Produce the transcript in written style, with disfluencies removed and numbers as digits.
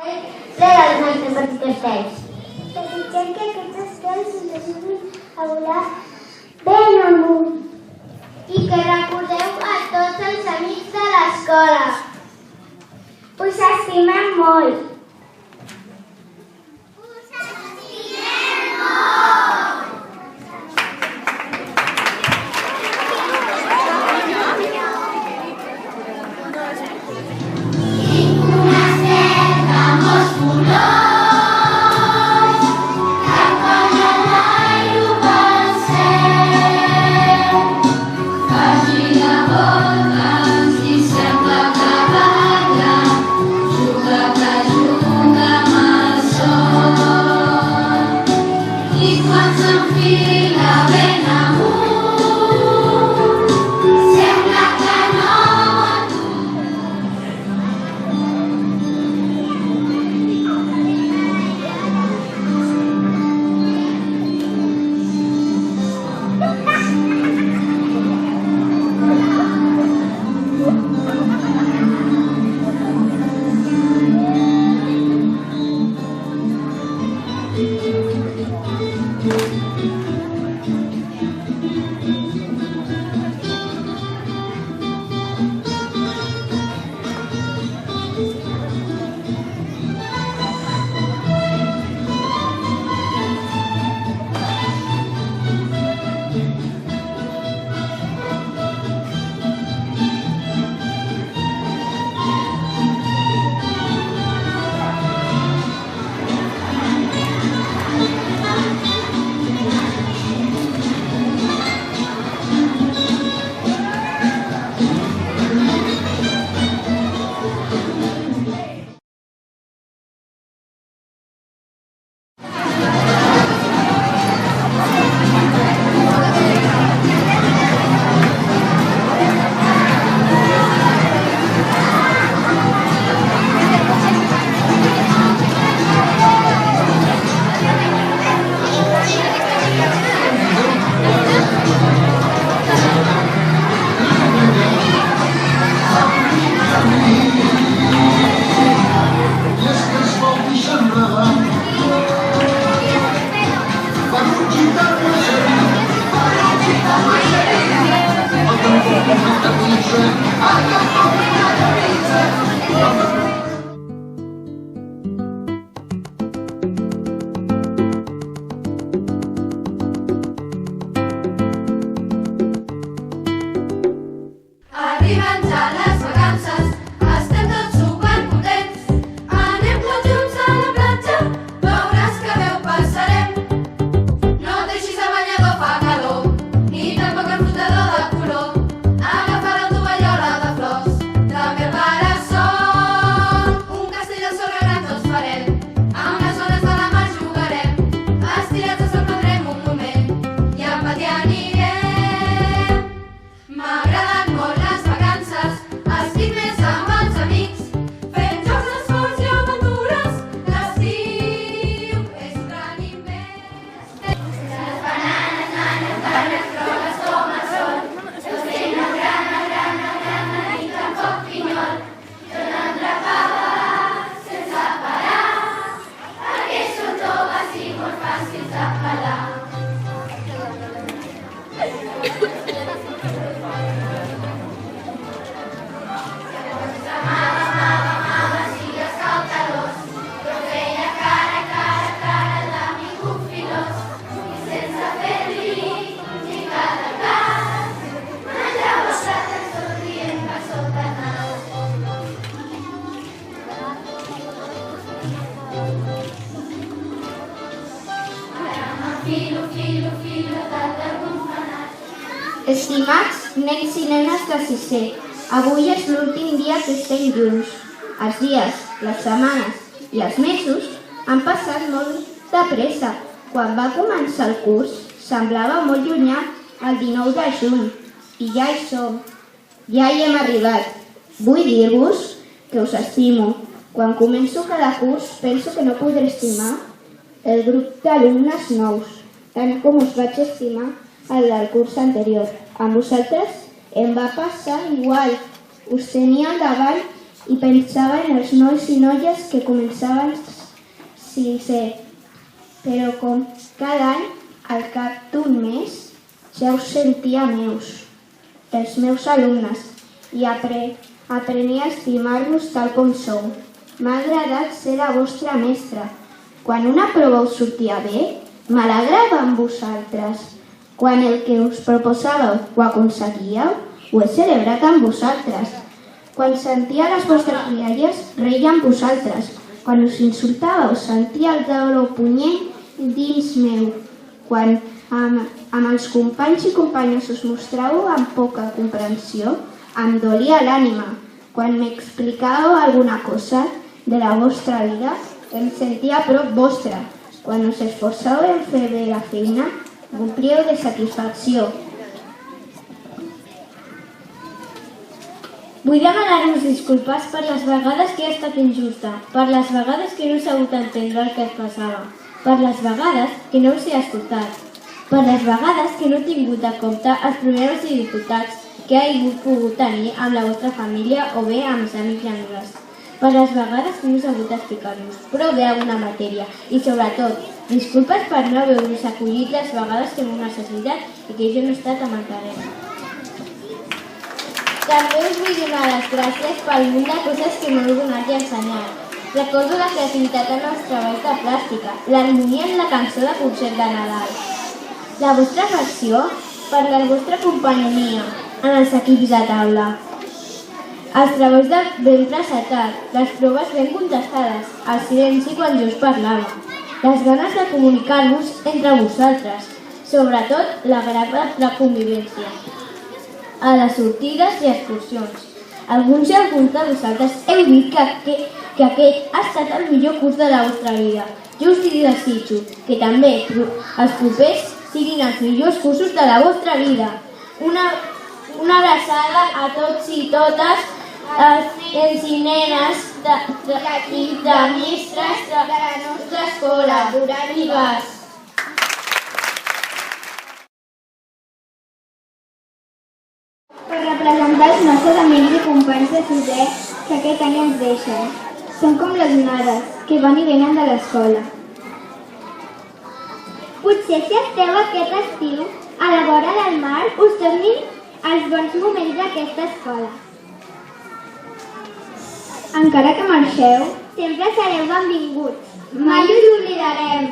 Rega els nostres petits estels. Desitgem que aquests estels ens ajudin a volar ben amunt. I que recordeu a tots els amics de l'escola. Us estimem molt. Estimats nens i nenes de sisè, avui és l'últim dia que estem junts. Els dies, les setmanes i els mesos han passat molt de pressa. Quan va començar el curs, semblava molt llunyà el 19 de juny. I ja hi som, ja hi hem arribat. Vull dir-vos que us estimo. Quan començo cada curs penso que no podré estimar el grup d'alumnes nous, tant com us vaig estimar el del curs anterior. Amb vosaltres em va passar igual. Us tenia al davant i pensava en els nois i noies que començaven sisè. Però com cada any, al cap d'un mes, ja us sentia meus, els meus alumnes, i aprenia a estimar-vos tal com sou. M'ha agradat ser la vostra mestra. Quan una prova us sortia bé, m'alegrava amb vosaltres. Quan el que us proposàveu ho aconseguíeu, ho he celebrat amb vosaltres. Quan sentia les vostres rialles, reia amb vosaltres. Quan us insultàveu, sentia el dolor punyent dins meu. Quan amb els companys i companyes us mostràveu amb poca comprensió, em dolia l'ànima. Quan m'explicàveu alguna cosa de la vostra vida, em sentia a prop vostre. Quan us esforçàveu en fer bé la feina, m'omplíeu de satisfacció. Vull demanar-vos disculpes per les vegades que he estat injusta, per les vegades que no he sabut entendre el que es passava, per les vegades que no us he escoltat, per les vegades que no he tingut en compte els problemes i dificultats que he pogut tenir amb la vostra família o bé amb els amics i amigues, per les vegades que no he sabut explicar-vos prou bé alguna matèria i, sobretot, disculpes per no haver-vos acollit les vegades que m'heu necessitat i que jo no he estat amb el carrer. També us vull donar les gràcies pel munt de coses que m'heu donat i ensenyat. Recordo la creativitat en els treballs de plàstica, l'harmonia en la cançó de concert de Nadal, la vostra afecció per la vostra companyonia en els equips de taula, els treballs ben presentats, les proves ben contestades, el silenci quan jo us parlava, les ganes de comunicar-vos entre vosaltres, sobretot l'agradable convivència a les sortides i excursions. Alguns i alguns de vosaltres heu dit que aquest ha estat el millor curs de la vostra vida. Jo us desitjo que també els propers siguin els millors cursos de la vostra vida. Una abraçada a tots i totes els i nenes i de mestres de la nostra escola, Duran i Bas. Per representar els nostres amics i companys de sisè que aquest any ens deixen. Són com les onades que van i venen de l'escola. Potser si esteu aquest estiu a la vora del mar us tornin els bons moments d'aquesta escola. Encara que marxeu, Sempre sereu benvinguts. mai us oblidarem.